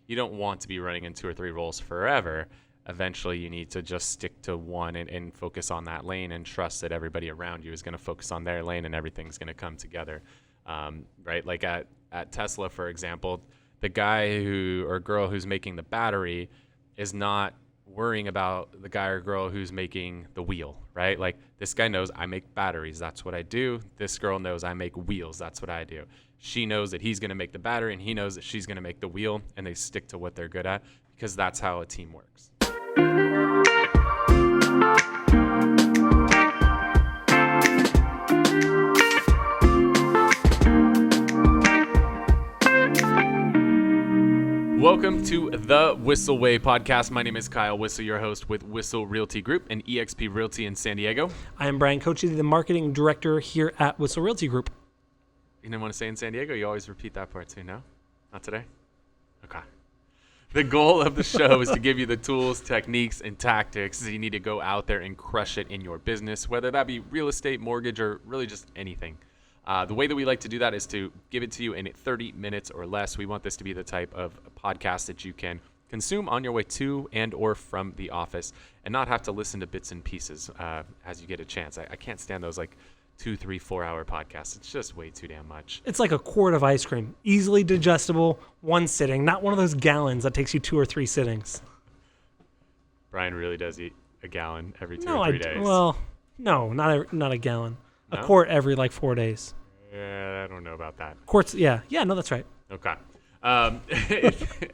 you don't want to be running in 2 or 3 roles forever. Eventually, you need to just stick to one and focus on that lane and trust that everybody around you is going to focus on their lane and everything's going to come together, right? Like at Tesla, for example, the guy or girl who's making the battery is not worrying about the guy or girl who's making the wheel, right? Like this guy knows I make batteries. That's what I do. This girl knows I make wheels. That's what I do. She knows that he's going to make the battery and he knows that she's going to make the wheel, and they stick to what they're good at because that's how a team works. Welcome to the Whissel Way Podcast. My name is Kyle Whissel, your host with Whissel Realty Group and eXp Realty in San Diego. I am Bryan, Koci, the marketing director here at Whissel Realty Group. You didn't want to say in San Diego? You always repeat that part too, no? Not today? Okay. The goal of the show is to give you the tools, techniques, and tactics that you need to go out there and crush it in your business, whether that be real estate, mortgage, or really just anything. The way that we like to do that is to give it to you in 30 minutes or less. We want this to be the type of podcast that you can consume on your way to and or from the office and not have to listen to bits and pieces as you get a chance. I can't stand those like 2, 3, 4 hour podcasts. It's just way too damn much. It's like a quart of ice cream, easily digestible, one sitting, not one of those gallons that takes you 2 or 3 sittings. Bryan really does eat a gallon every 2 or 3 days. Well, no, not a gallon. No? A quart every like 4 days. Yeah, I don't know about that. Quarts, yeah, no, that's right. Okay.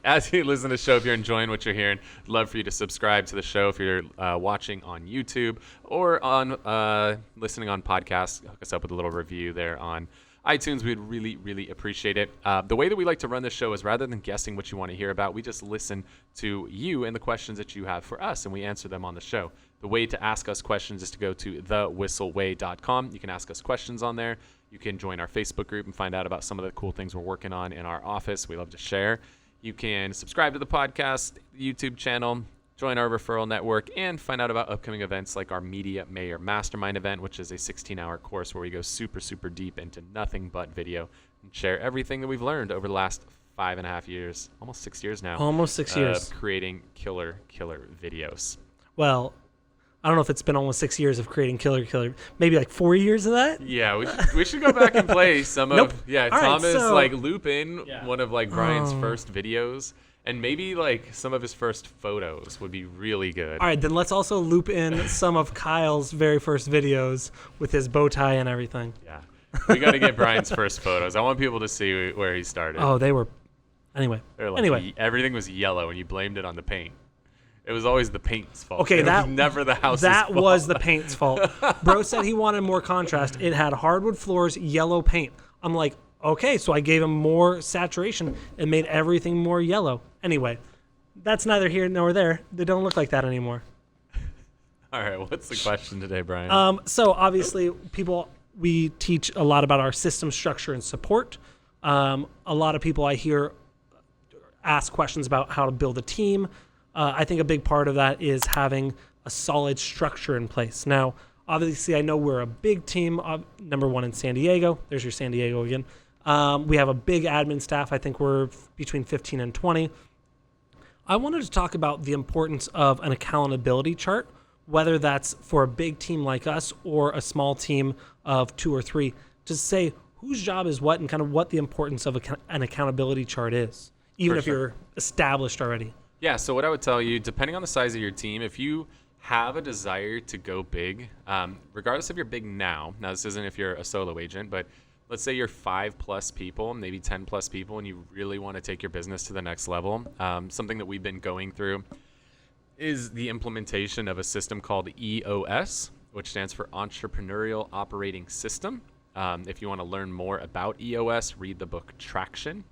As you listen to the show, if you're enjoying what you're hearing, I'd love for you to subscribe to the show if you're watching on YouTube or on listening on podcasts. Hook us up with a little review there on iTunes. We'd really, really appreciate it. The way that we like to run this show is rather than guessing what you want to hear about, we just listen to you and the questions that you have for us, and we answer them on the show. The way to ask us questions is to go to thewhisselway.com. You can ask us questions on there. You can join our Facebook group and find out about some of the cool things we're working on in our office. We love to share. You can subscribe to the podcast, YouTube channel, join our referral network, and find out about upcoming events like our Media Mayor Mastermind event, which is a 16-hour course where we go super, super deep into nothing but video and share everything that we've learned over the last 5.5 years, almost 6 years now. Almost 6 years. Of creating killer videos. Well, I don't know if it's been almost 6 years of creating killer, maybe like 4 years of that. Yeah, we should go back and play some of, Nope. yeah, All Thomas, right, so, like loop in yeah. one of like Bryan's first videos, and maybe like some of his first photos would be really good. All right, then let's also loop in some of Kyle's very first videos with his bow tie and everything. Yeah, we got to get Bryan's first photos. I want people to see where he started. Oh, they were, anyway. Everything was yellow, and you blamed it on the paint. It was always the paint's fault. Okay, it was never the house's fault. That was the paint's fault. Bro said he wanted more contrast. It had hardwood floors, yellow paint. I'm like, okay, so I gave him more saturation and made everything more yellow. Anyway, that's neither here nor there. They don't look like that anymore. All right, what's the question today, Bryan? So obviously, we teach a lot about our system structure and support. A lot of people I hear ask questions about how to build a team. I think a big part of that is having a solid structure in place. Now, obviously, I know we're a big team, number one in San Diego. There's your San Diego again. We have a big admin staff. I think we're between 15 and 20. I wanted to talk about the importance of an accountability chart, whether that's for a big team like us or a small team of 2 or 3, to say whose job is what and kind of what the importance of an accountability chart is, even if you're established already. Yeah, so what I would tell you, depending on the size of your team, if you have a desire to go big, regardless if you're big now this isn't if you're a solo agent, but let's say you're 5+ people, maybe 10+ people, and you really want to take your business to the next level, something that we've been going through is the implementation of a system called EOS, which stands for Entrepreneurial Operating System. If you want to learn more about EOS, read the book Traction,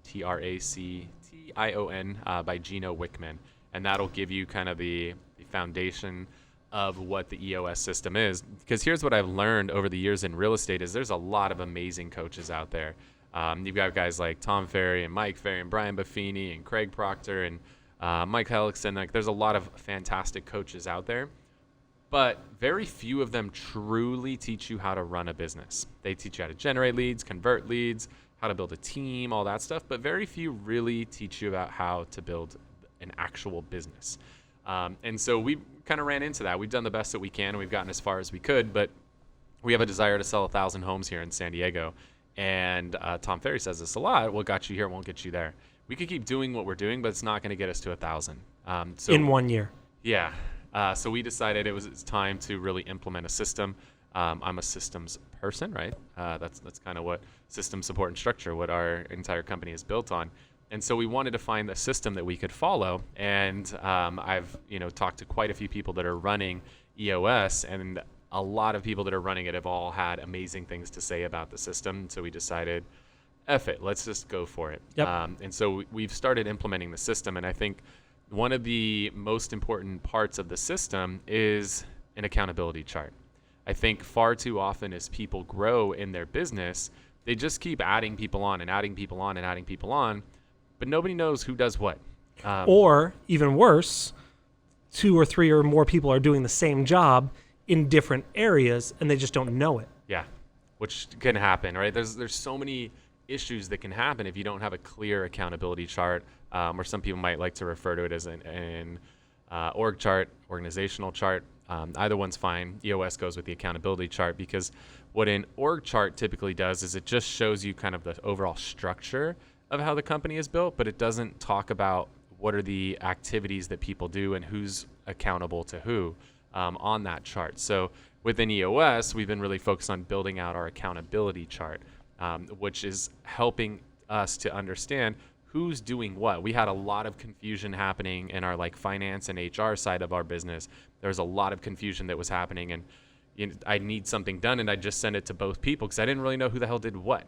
Traction, by Gino Wickman, and that'll give you kind of the foundation of what the EOS system is. Because here's what I've learned over the years in real estate is there's a lot of amazing coaches out there. You've got guys like Tom Ferry and Mike Ferry and Brian Buffini and Craig Proctor and Mike Hellickson. Like, there's a lot of fantastic coaches out there, but very few of them truly teach you how to run a business. They teach you how to generate leads, convert leads, how to build a team, all that stuff, but very few really teach you about how to build an actual business. And so we kind of ran into that. We've done the best that we can, and we've gotten as far as we could, but we have a desire to sell 1,000 homes here in San Diego. And Tom Ferry says this a lot: what got you here won't get you there. We could keep doing what we're doing, but it's not going to get us to 1,000. So in 1 year. Yeah. So we decided it's time to really implement a system. I'm a systems person, right? That's kind of what system support and structure, what our entire company is built on. And so we wanted to find a system that we could follow. And I've talked to quite a few people that are running EOS, and a lot of people that are running it have all had amazing things to say about the system. So we decided, F it, let's just go for it. Yep. And so we've started implementing the system. And I think one of the most important parts of the system is an accountability chart. I think far too often as people grow in their business, they just keep adding people on and adding people on and adding people on, but nobody knows who does what. Or even worse, 2 or 3 or more people are doing the same job in different areas and they just don't know it. Yeah, which can happen, right? There's so many issues that can happen if you don't have a clear accountability chart, or some people might like to refer to it as an org chart, organizational chart. Either one's fine. EOS goes with the accountability chart because what an org chart typically does is it just shows you kind of the overall structure of how the company is built, but it doesn't talk about what are the activities that people do and who's accountable to who on that chart. So within EOS, we've been really focused on building out our accountability chart, which is helping us to understand who's doing what. We had a lot of confusion happening in our finance and HR side of our business. There was a lot of confusion that was happening, and I need something done, and I just send it to both people because I didn't really know who the hell did what.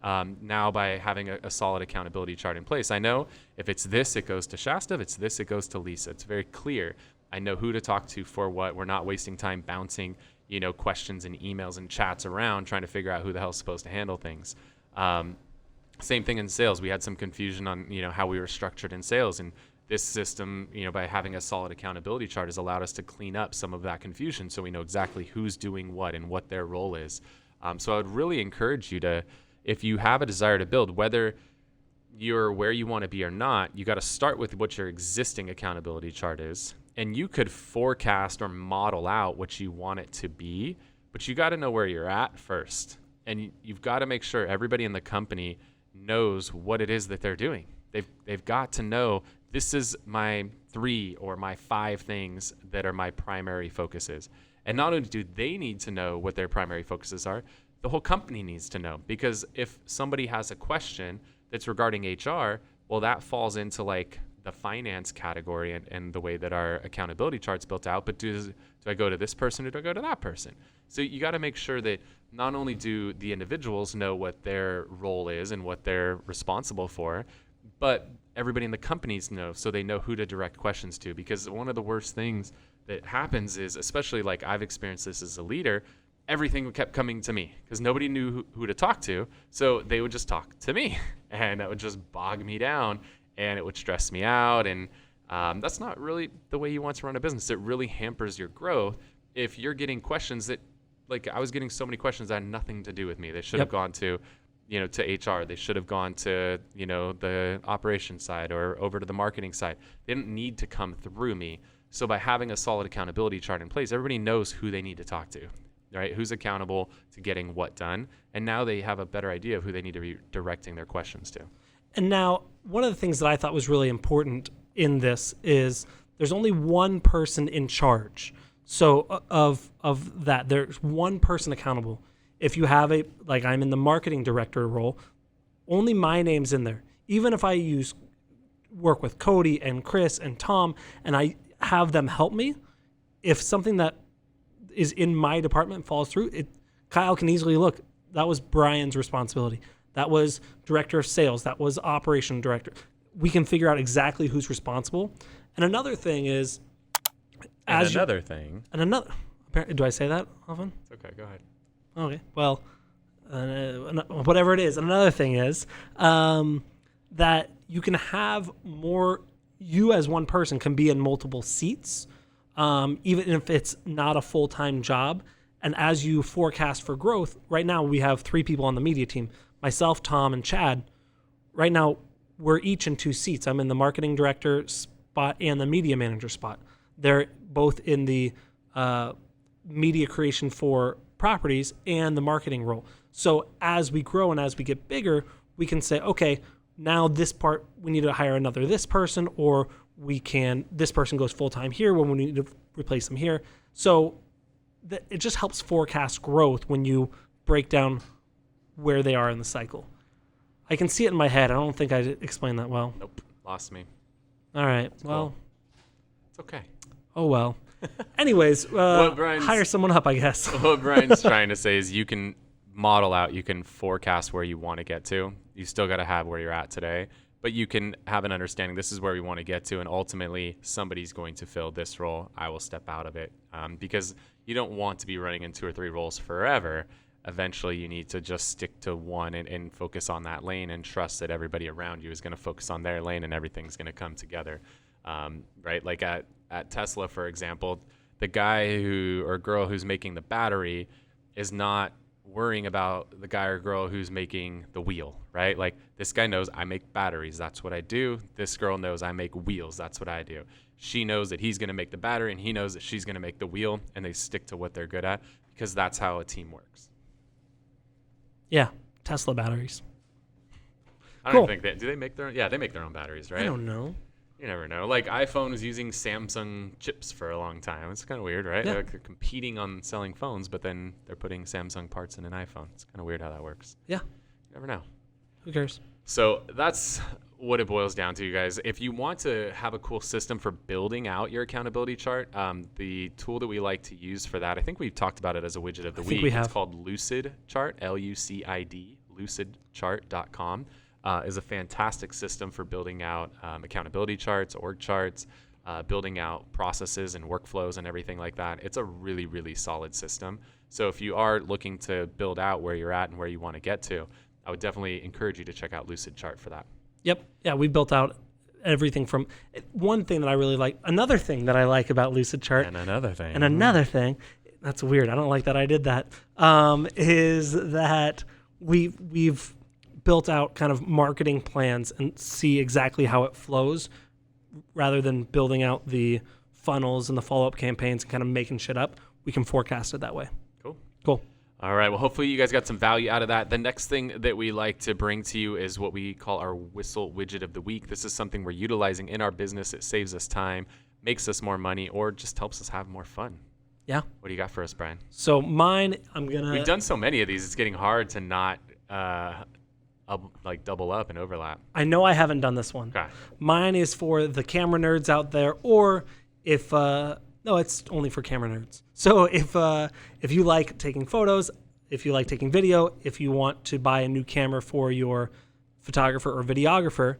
Now by having a solid accountability chart in place, I know if it's this, it goes to Shasta. If it's this, it goes to Lisa. It's very clear. I know who to talk to for what. We're not wasting time bouncing, questions and emails and chats around trying to figure out who the hell's supposed to handle things. Same thing in sales. We had some confusion on, how we were structured in sales, and this system, by having a solid accountability chart has allowed us to clean up some of that confusion so we know exactly who's doing what and what their role is. So I would really encourage you to, if you have a desire to build, whether you're where you want to be or not, you got to start with what your existing accountability chart is. And you could forecast or model out what you want it to be, but you got to know where you're at first. And you've got to make sure everybody in the company knows what it is that they're doing. They've got to know this is my 3 or my 5 things that are my primary focuses. And not only do they need to know what their primary focuses are, the whole company needs to know. Because if somebody has a question that's regarding HR, well, that falls into the finance category and the way that our accountability chart's built out. But do I go to this person or do I go to that person? So you got to make sure that not only do the individuals know what their role is and what they're responsible for, but everybody in the companies know, so they know who to direct questions to. Because one of the worst things that happens is, especially I've experienced this as a leader, everything kept coming to me because nobody knew who to talk to. So they would just talk to me, and that would just bog me down, and it would stress me out. And that's not really the way you want to run a business. It really hampers your growth if you're getting questions that, I was getting so many questions that had nothing to do with me. They should have gone to, to HR. They should have gone to, the operations side or over to the marketing side. They didn't need to come through me. So by having a solid accountability chart in place, everybody knows who they need to talk to, right? Who's accountable to getting what done. And now they have a better idea of who they need to be directing their questions to. And now, one of the things that I thought was really important in this is there's only one person in charge. So of that, there's one person accountable. If you have I'm in the marketing director role, only my name's in there. Even if I work with Cody and Chris and Tom, and I have them help me, if something that is in my department falls through, Kyle can easily look, that was Bryan's responsibility. That was director of sales. That was operation director. We can figure out exactly who's responsible. And another thing is, do I say that often? It's okay. Go ahead. Okay. Well, whatever it is. Another thing is that you can have more. You as one person can be in multiple seats, even if it's not a full-time job. And as you forecast for growth, right now we have 3 people on the media team. myself, Tom, and Chad, right now we're each in 2 seats. I'm in the marketing director spot and the media manager spot. They're both in the media creation for properties and the marketing role. So as we grow and as we get bigger, we can say, okay, now this part, we need to hire this person, or this person goes full-time here when we need to replace them here. So it just helps forecast growth when you break down where they are in the cycle. I can see it in my head. I don't think I explained that well. Nope. Lost me. All right. It's well, cool. It's okay. Oh, well. Anyways, hire someone up, I guess. What Brian's trying to say is you can model out, you can forecast where you want to get to. You still got to have where you're at today, but you can have an understanding this is where we want to get to, and ultimately somebody's going to fill this role. I will step out of it because you don't want to be running in 2 or 3 roles forever. Eventually, you need to just stick to one and focus on that lane and trust that everybody around you is going to focus on their lane and everything's going to come together. Right? Like at Tesla, for example, the guy or girl who's making the battery is not worrying about the guy or girl who's making the wheel, right? Like this guy knows I make batteries. That's what I do. This girl knows I make wheels. That's what I do. She knows that he's going to make the battery and he knows that she's going to make the wheel, and they stick to what they're good at because that's how a team works. Yeah. Tesla batteries. I don't even think do they make their own? Yeah, they make their own batteries, right? I don't know. You never know. Like iPhone was using Samsung chips for a long time. It's kind of weird, right? Yeah. They're competing on selling phones, but then they're putting Samsung parts in an iPhone. It's kind of weird how that works. Yeah. You never know. Who cares? So that's what it boils down to, you guys. If you want to have a cool system for building out your accountability chart, the tool that we like to use for that, I think we've talked about it as a widget of the week. It's called Lucid Chart, Lucid, lucidchart.com. Is a fantastic system for building out accountability charts, org charts, building out processes and workflows and everything like that. It's a really, really solid system. So if you are looking to build out where you're at and where you want to get to, I would definitely encourage you to check out Lucid Chart for that. Yep. Yeah, we built out everything from one thing that I really like. Another thing that I like about Lucid Chart. And another thing. That's weird. I don't like that I did that. Is that we've built out kind of marketing plans and see exactly how it flows rather than building out the funnels and the follow-up campaigns and kind of making shit up. We can forecast it that way. Cool. All right. Well, hopefully you guys got some value out of that. The next thing that we like to bring to you is what we call our Whissel widget of the week. This is something we're utilizing in our business. It saves us time, makes us more money, or just helps us have more fun. Yeah. What do you got for us, Brian? So mine, we've done so many of these. It's getting hard to not double up and overlap. I know I haven't done this one. Okay. Mine is for the camera nerds out there, or if no, it's only for camera nerds. So if you like taking photos, if you like taking video, if you want to buy a new camera for your photographer or videographer,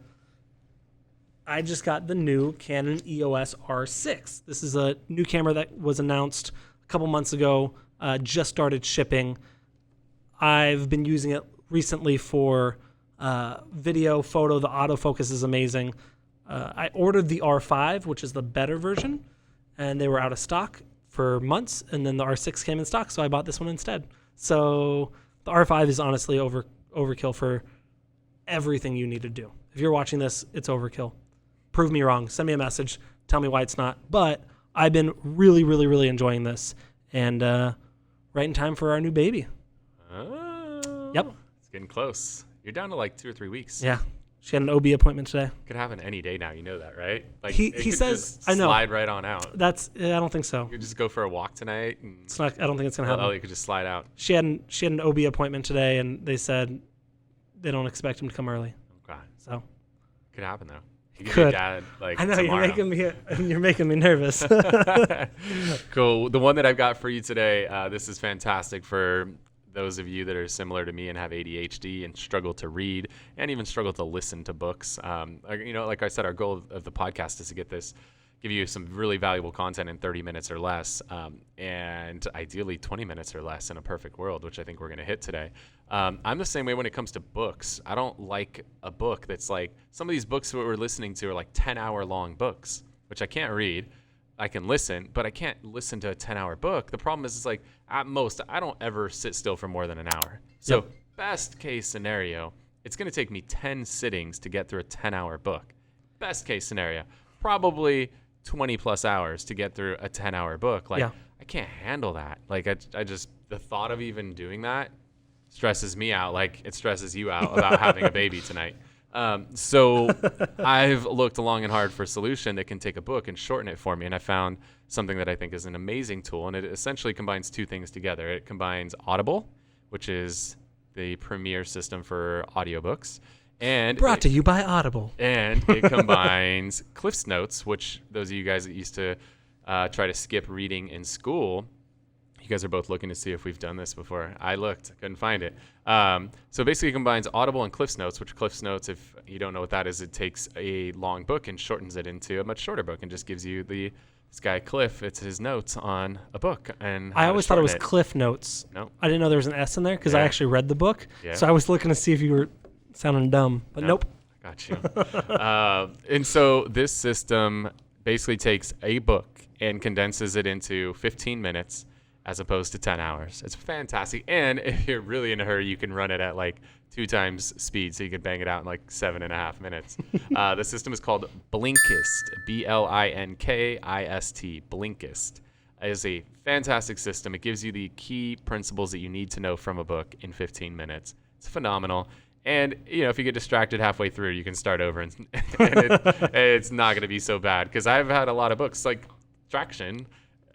I just got the new Canon EOS R6. This is a new camera that was announced a couple months ago, just started shipping. I've been using it recently for video, photo. The autofocus is amazing. I ordered the R5, which is the better version, and they were out of stock for months, and then the R6 came in stock, so I bought this one instead. So the R5 is honestly overkill for everything you need to do. If you're watching this, it's overkill. Prove me wrong. Send me a message. Tell me why it's not. But I've been really, really, really enjoying this, and right in time for our new baby. Oh. Yep. It's getting close. You're down to like 2 or 3 weeks. Yeah. She had an OB appointment today. Could happen any day now. You know that, right? Like he could says, just I know. slide right on out. I don't think so. You could just go for a walk tonight. And It's not. I don't think it's gonna happen. you could just slide out. She had an OB appointment today, and they said they don't expect him to come early. Okay. So Could happen though. You could. Be dad, like, I know tomorrow. you're making me nervous. Cool. The one that I've got for you today, this is fantastic for those of you that are similar to me and have ADHD and struggle to read and even struggle to listen to books. Like I said, our goal of the podcast is to give you some really valuable content in 30 minutes or less, and ideally 20 minutes or less in a perfect world, which I think we're going to hit today. I'm the same way when it comes to books. I don't like a book that's like, some of these books that we're listening to are like 10-hour long books, which I can't read. I can listen, but I can't listen to a 10-hour book. The problem is, it's like, at most, I don't ever sit still for more than an hour. So Best case scenario, it's going to take me 10 sittings to get through a 10-hour book. Best case scenario, probably 20 plus hours to get through a 10-hour book. Like, I can't handle that. Like, I just, the thought of even doing that stresses me out. Like, it stresses you out about having a baby tonight. So I've looked long and hard for a solution that can take a book and shorten it for me. And I found something that I think is an amazing tool. And it essentially combines two things together. It combines Audible, which is the premier system for audiobooks. And brought to you by Audible. And it combines Cliff's Notes, which those of you guys that used to try to skip reading in school, you guys are both looking to see if we've done this before. I looked, couldn't find it. So basically it combines Audible and Cliff's Notes, which Cliff's Notes, if you don't know what that is, it takes a long book and shortens it into a much shorter book and just gives you this guy Cliff, it's his notes on a book. And I always thought it was Cliff Notes. No. I didn't know there was an S in there because I actually read the book. Yeah. So I was looking to see if you were sounding dumb, but nope. Got you. And so this system basically takes a book and condenses it into 15 minutes as opposed to 10 hours. It's fantastic. And if you're really in a hurry, you can run it at like 2 times speed, so you can bang it out in like 7.5 minutes. The system is called Blinkist, Blinkist. Blinkist is a fantastic system. It gives you the key principles that you need to know from a book in 15 minutes. It's phenomenal. And, if you get distracted halfway through, you can start over, and it's not going to be so bad. Because I've had a lot of books, like Traction.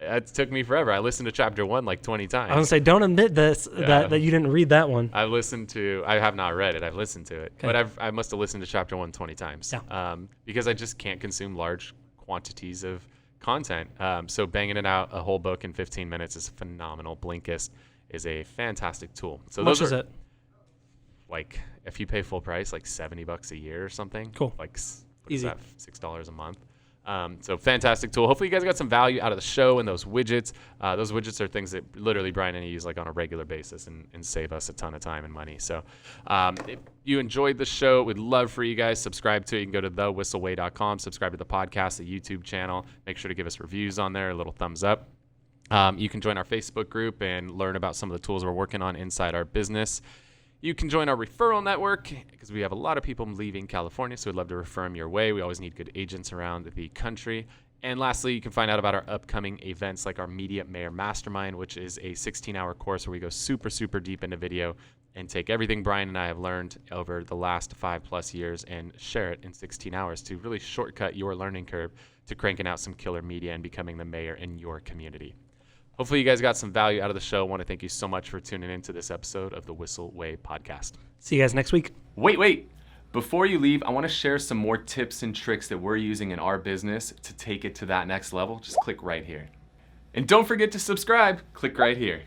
It took me forever. I listened to chapter 1 like 20 times. I was going to say, don't admit this, that you didn't read that one. I have not read it. I've listened to it. Okay. But I must have listened to chapter 1 20 times. Yeah. Because I just can't consume large quantities of content. So banging it out a whole book in 15 minutes is phenomenal. Blinkist is a fantastic tool. So How much is it? Like, if you pay full price, like $70 a year or something. Cool. Like, what Easy. is that, $6 a month? So fantastic tool. Hopefully you guys got some value out of the show and those widgets. Those widgets are things that literally Bryan and I use like on a regular basis and save us a ton of time and money. So if you enjoyed the show, we'd love for you guys subscribe to it. You can go to thewhisselway.com, subscribe to the podcast, the YouTube channel. Make sure to give us reviews on there, a little thumbs up. You can join our Facebook group and learn about some of the tools we're working on inside our business. You can join our referral network because we have a lot of people leaving California, so we'd love to refer them your way. We always need good agents around the country. And lastly, you can find out about our upcoming events like our Media Mayor Mastermind, which is a 16-hour course where we go super, super deep into video and take everything Bryan and I have learned over the last 5+ years and share it in 16 hours to really shortcut your learning curve to cranking out some killer media and becoming the mayor in your community. Hopefully you guys got some value out of the show. I want to thank you so much for tuning into this episode of the Whissel Way Podcast. See you guys next week. Wait. Before you leave, I want to share some more tips and tricks that we're using in our business to take it to that next level. Just click right here. And don't forget to subscribe. Click right here.